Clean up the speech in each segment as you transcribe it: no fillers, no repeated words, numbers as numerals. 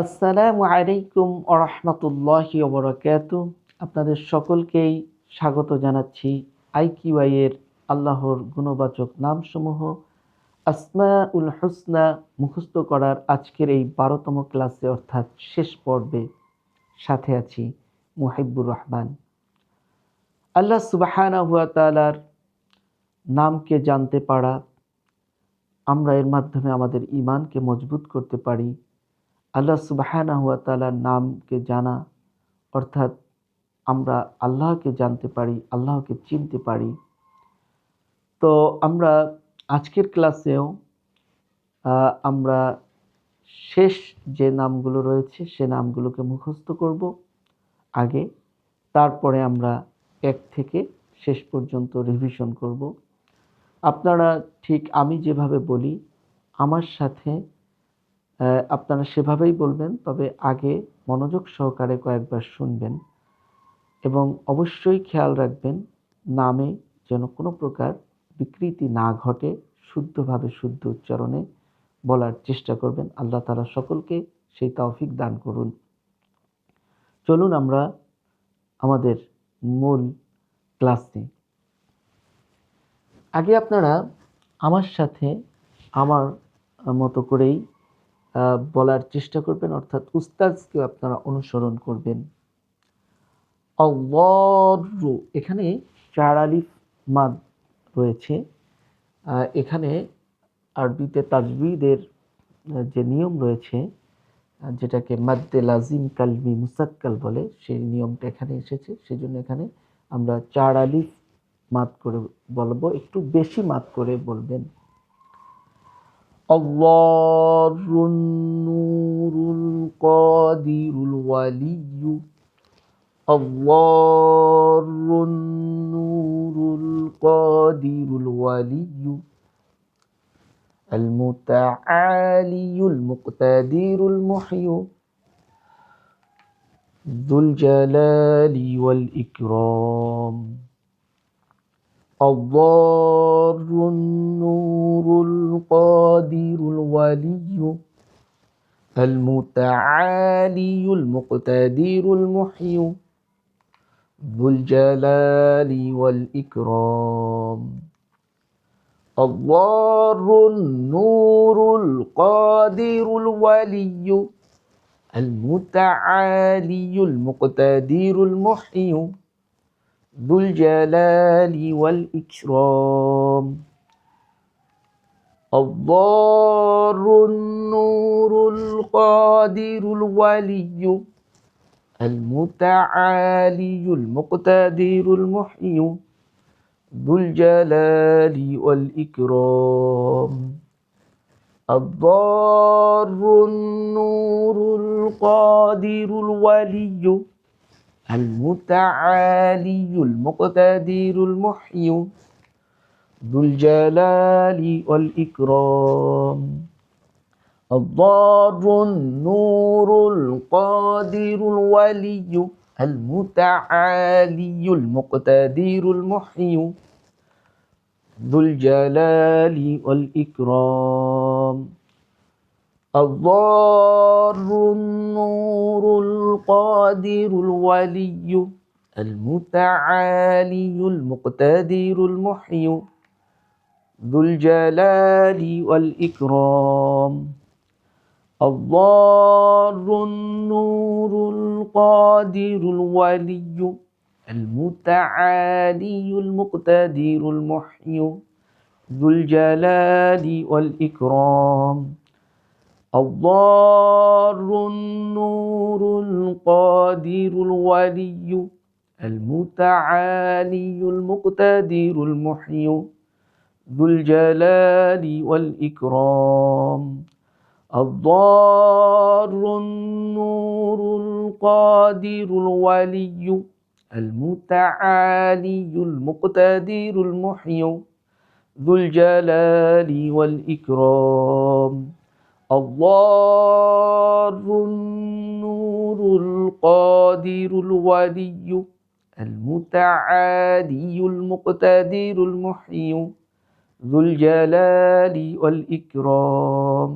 আসসালামু আলাইকুম ওয়া রাহমাতুল্লাহি ওয়া বারাকাতুহু। আপনাদের সকলকেই স্বাগত জানাচ্ছি IQI এর আল্লাহর গুণবাচক নামসমূহ আসমাউল হুসনা মুখস্থ করার আজকের এই ১২তম ক্লাসে অর্থাৎ শেষ পর্বে সাথে আছি মুহিব্বুর রহমান। আল্লাহ সুবহানাহু ওয়া তাআলার নামকে জানতে পারা, আমরা এর মাধ্যমে আমাদের ঈমানকে মজবুত করতে পারি। আল্লাহ সুবহানাহু ওয়া তাআলার নামকে জানা অর্থাৎ আমরা আল্লাহকে জানতে পারি, আল্লাহকে চিনতে পারি। তো আমরা আজকের ক্লাসেও আমরা শেষ যে নামগুলো রয়েছে সে নামগুলোকে মুখস্থ করব আগে, তারপরে আমরা এক থেকে শেষ পর্যন্ত রিভিশন করব। আপনারা ঠিক আমি যেভাবে বলি আমার সাথে আপনারা সেভাবেই বলবেন, তবে আগে মনোযোগ সহকারে কয়েকবার শুনবেন এবং অবশ্যই খেয়াল রাখবেন নামে যেন কোনো প্রকার বিকৃতি না ঘটে, শুদ্ধভাবে শুদ্ধ উচ্চারণে বলার চেষ্টা করবেন। আল্লাহ তাআলা সকলকে সেই তৌফিক দান করুন। চলুন আমরা আমাদের মূল ক্লাসে। আগে আপনারা আমার সাথে আমার মতো করেই বলার চেষ্টা করবেন, অর্থাৎ উস্তাদকে আপনারা অনুসরণ করবেন। আল্লাহু, এখানে ৪ আলিফ মাদ রয়েছে। এখানে আরবিতে তাজবিদের যে নিয়ম রয়েছে, যেটাকে মাদ্দে লাজিম কালমি মুসাক্কাল বলে, সেই নিয়মটা এখানে এসেছে। সেজন্য এখানে আমরা ৪ আলিফ মাদ করে বলবো, একটু বেশি মাদ করে বলবেন। আল্লাহুন নূরুল কাদিরুল ওয়ালিয়্যু। আল্লাহুন নূরুল কাদিরুল ওয়ালিয়্যু المتعالي المقتدر المحيي ذو الجلال والإكرام الضار النور القادر الولي المتعالي المقتدر المحيي ذو الجلال والإكرام الضار النور القادر الولي المتعالي المقتدر المحيي ذو الجلال والإكرام الضار النور القادر الولي المتعالي المقتدر المحيي ذو الجلال والإكرام الضار النور القادر الولي المتعالي المقتدر المحيي ذو الجلال والإكرام الضار النور القادر الولي المتعالي المقتدر المحيي ذو الجلال والإكرام الضار النور القادر الولي المتعالي المقتدر المحيي ذو الجلال والإكرام الضار النور القادر الولي المتعالي المقتدر المحيي ذو الجلال والإكرام الضار النور القادر الولي المتعالي المقتدر المحيي ذو الجلال والإكرام الضار النور القادر الولي المتعالي المقتدر المحيي ذو الجلال والإكرام الضار النور القادر الولي المتعالي المقتدر المحيي ذو الجلال والإكرام।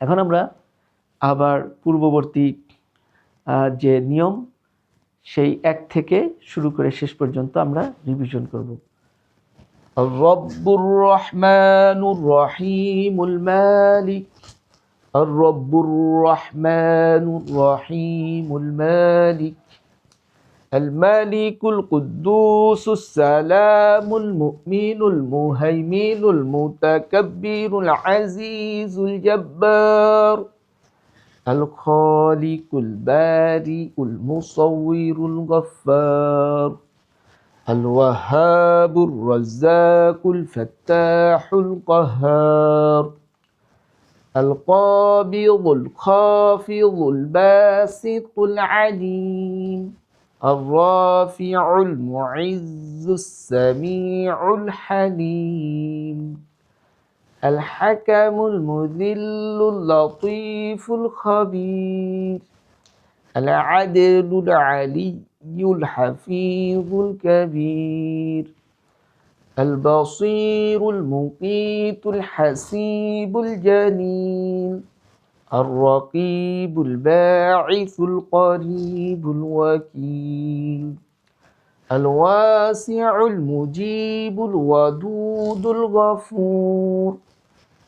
এখন আমরা আবার পূর্ববর্তী যে নিয়ম সেই 1 থেকে শুরু করে শেষ পর্যন্ত আমরা রিভিশন করব। রব্বুর রহমানুর রহিমুল মালিক, রব্বুর রহমানুর রহিমুল মালিক, الملك القدوس السلام المؤمن المهيمن المتكبر العزيز الجبار، الخالق البارئ المصور الغفار، الوهاب الرزاق الفتاح القهار، القابض الخافض الباسط العليم، الرافع المعز السميع الحليم، الحكم المذل اللطيف الخبير، العدل العلي الحفيظ الكبير، البصير المقيت الحسيب الجليل، الرقيب الباعث القريب الوكيل، الواسع المجيب الودود الغفور،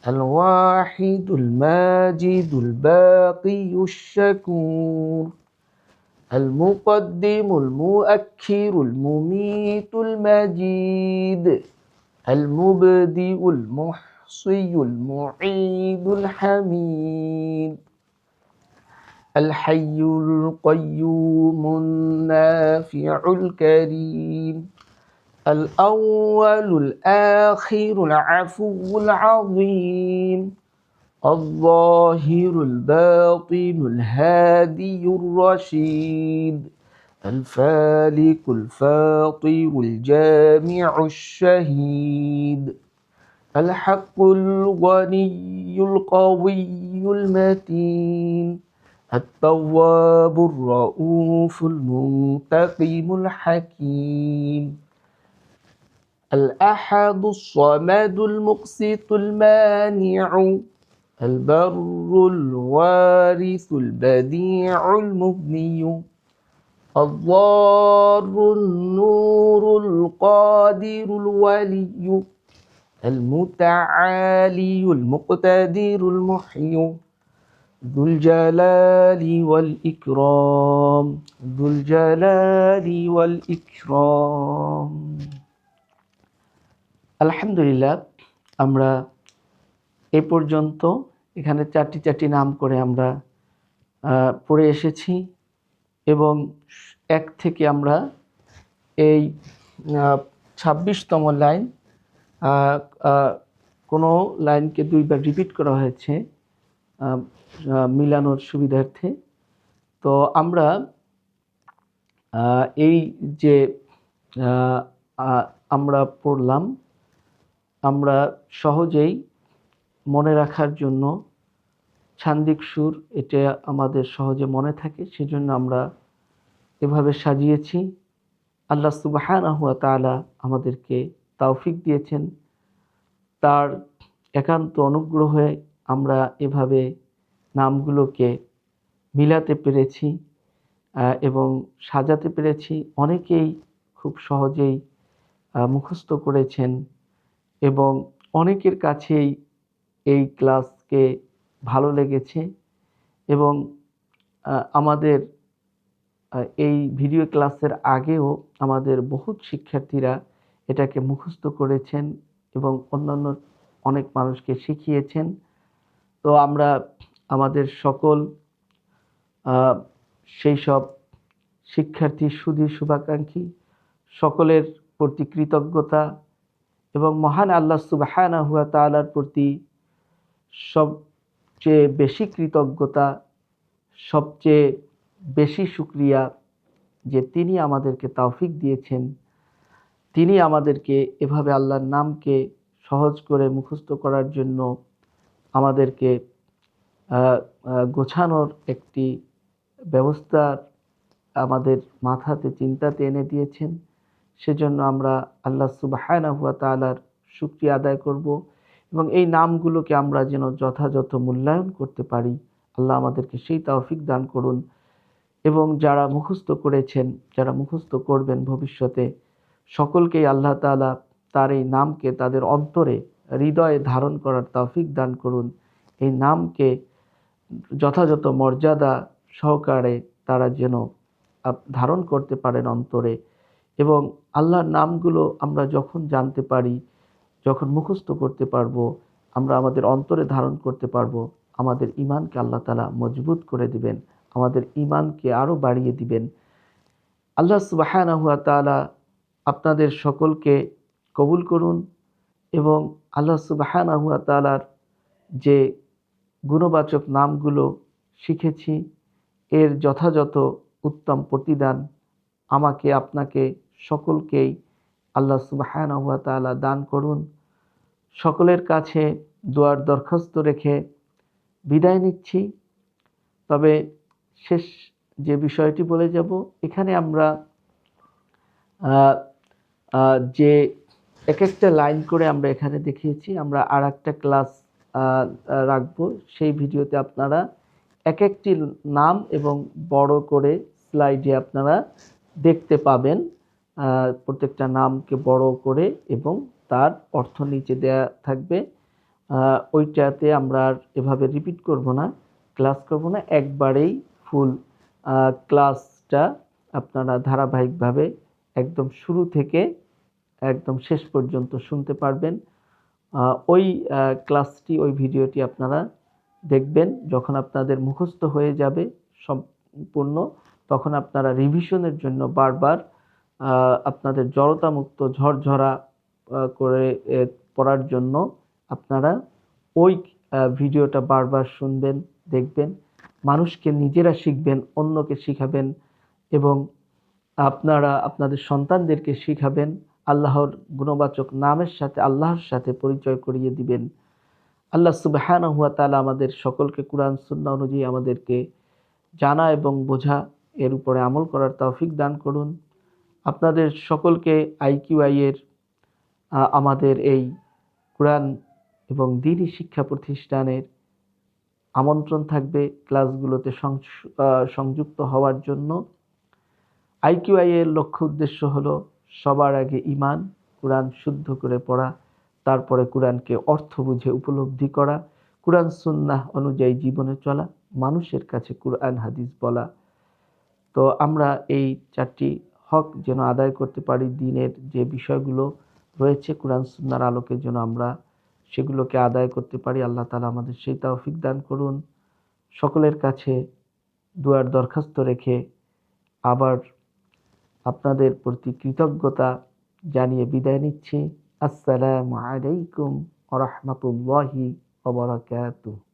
الواحد الماجد الباقي الشكور، المقدم المؤخر المميت المجيد، المبدئ المحصي المعيد الحميد، الحي القيوم النافع الكريم، الأول الآخر العفو العظيم، الظاهر الباطن الهادي الرشيد، الفالق الفاطر الجامع الشهيد، الحق الغني القوي المتين، التواب الرؤوف المنتقم الحكيم، الأحد الصمد المقسط المانع، البر الوارث البديع المغني، الضار النور القادر الولي، المتعالي المقتدر المحيي، ذو الجلال والإكرام، ذو الجلال والإكرام। আলহামদুলিল্লাহ, আমরা এ পর্যন্ত এখানে চারটি নাম করে আমরা পড়ে এসেছি এবং 1 থেকে আমরা এই 26তম লাইন, কোনো লাইনকে 2বার রিপিট করা হয়েছে মিলানোর সুবিধার্থে। তো আমরা এই যে আমরা পড়লাম, আমরা সহজেই মনে রাখার জন্য ছান্দিক সুর, এটা আমাদের সহজে মনে থাকে, সেজন্য আমরা এভাবে সাজিয়েছি। আল্লাহ সুবহানাহু ওয়া তাআলা আমাদেরকে তৌফিক দিয়েছেন, তার একান্ত অনুগ্রহে আমরা এভাবে নামগুলোকে মিলাতে পেরেছি এবং সাজাতে পেরেছি। অনেকেই খুব সহজেই মুখস্থ করেছেন এবং অনেকের কাছেই এই ক্লাসকে ভালো লেগেছে এবং আমাদের এই ভিডিও ক্লাসের আগেও আমাদের বহুত শিক্ষার্থীরা এটাকে মুখস্থ করেছেন এবং অন্যান্য অনেক মানুষকে শিখিয়েছেন। তো আমরা আমাদের সকল সেই সব শিক্ষার্থী, সুধী, শুভাকাঙ্ক্ষী সকলের প্রতি কৃতজ্ঞতা এবং মহান আল্লাহ সুবহানাহু ওয়া তাআলার প্রতি সবচেয়ে বেশি কৃতজ্ঞতা, সবচেয়ে বেশি শুকরিয়া যে তিনি আমাদেরকে তৌফিক দিয়েছেন, তিনি আমাদেরকে এভাবে আল্লাহর নামকে সহজ করে মুখস্থ করার জন্য আমাদেরকে গোছানোর একটি ব্যবস্থা আমাদের মাথাতে, চিন্তাতে এনে দিয়েছেন। সেজন্য আমরা আল্লাহ সুবহানাহু ওয়া তাআলার শুকরিয়া আদায় করব এবং এই নামগুলোকে আমরা যেন যথাযথ মূল্যায়ন করতে পারি। আল্লাহ আমাদেরকে সেই তৌফিক দান করুন। এবং যারা মুখস্থ করেছেন, যারা মুখস্থ করবেন ভবিষ্যতে, সকলকেই আল্লাহ তাআলা তার এই নামকে তাদের অন্তরে, হৃদয়ে ধারণ করার তৌফিক দান করুন। এই নামকে যথাযথ মর্যাদা সহকারে তারা যেন ধারণ করতে পারেন অন্তরে। এবং আল্লাহর নামগুলো আমরা যখন জানতে পারি, যখন মুখস্থ করতে পারবো, আমরা আমাদের অন্তরে ধারণ করতে পারবো, আমাদের ঈমানকে আল্লাহ তাআলা মজবুত করে দিবেন, আমাদের ঈমানকে আরও বাড়িয়ে দিবেন। আল্লাহ সুবহানাহু ওয়া তাআলা আপনাদের সকলকে কবুল করুন এবং আল্লাহ সুবহানাহু ওয়া তাআলার যে গুণবাচক নামগুলো শিখেছি এর যথাযথ উত্তম প্রতিদান আমাকে, আপনাকে, সকলকেই আল্লাহ সুবহানাহু ওয়া তাআলা দান করুন। সকলের কাছে দোয়ার দরখাস্ত রেখে বিদায় নিচ্ছি। তবে শেষ যে বিষয়টি বলে যাব, এখানে আমরা যে এক একটা লাইন করে আমরা এখানে দেখিয়েছি, আমরা আর একটা ক্লাস রাখবো। সেই ভিডিওতে আপনারা এক একটি নাম এবং বড় করে স্লাইডে আপনারা দেখতে পাবেন, প্রত্যেকটা নামকে বড় করে এবং তার অর্থ নিচে দেয়া থাকবে। ওইটাতে আমরা আর এভাবে রিপিট করব না, ক্লাস করব না, একবারেই ফুল ক্লাসটা আপনারা ধারাবাহিকভাবে একদম শুরু থেকে একদম শেষ পর্যন্ত শুনতে পারবেন। ওই ক্লাসটি, ওই ভিডিওটি আপনারা দেখবেন যখন আপনাদের মুখস্থ হয়ে যাবে সম্পূর্ণ, তখন আপনারা রিভিশনের জন্য বারবার আপনাদের জড়তামুক্ত ঝরঝরা করে পড়ার জন্য আপনারা ওই ভিডিওটা বারবার শুনবেন, দেখবেন। মানুষকে নিজেরা শিখবেন, অন্যকে শিখাবেন এবং আপনারা আপনাদের সন্তানদেরকে শিখাবেন। আল্লাহর গুণবাচক নামের সাথে আল্লাহর সাথে পরিচয় করিয়ে দিবেন। আল্লাহ সুবহানাহু ওয়া তাআলা আমাদের সকলকে কুরআন সুন্নাহ অনুযায়ী আমাদেরকে জানা এবং বোঝা, এর উপরে আমল করার তৌফিক দান করুন। আপনাদের সকলকে IQI এর আমাদের এই কুরআন এবং দ্বীনি শিক্ষা প্রতিষ্ঠানের আমন্ত্রণ থাকবে ক্লাসগুলোতে সংযুক্ত হওয়ার জন্য। IQI এর লক্ষ্য উদ্দেশ্য হলো সবার আগে ঈমান, কুরআন শুদ্ধ করে পড়া, তারপরে কুরআনকে অর্থ বুঝে উপলব্ধি করা, কুরআন সুন্নাহ অনুযায়ী জীবনে চলা, মানুষের কাছে কুরআন হাদিস বলা। তো আমরা এই 4টি হক যেন আদায় করতে পারি, দ্বীনের যে বিষয়গুলো রয়েছে কুরআন সুন্নাহর আলোকে যেন আমরা সেগুলোকে আদায় করতে পারি। আল্লাহ তাআলা আমাদের সেই তৌফিক দান করুন। সকলের কাছে দুয়ার দরখাস্ত রেখে আবার আপনাদের প্রতি কৃতজ্ঞতা জানিয়ে বিদায় নিচ্ছি। আসসালামু আলাইকুম ওয়া রাহমাতুল্লাহি ওয়া বারাকাতুহু।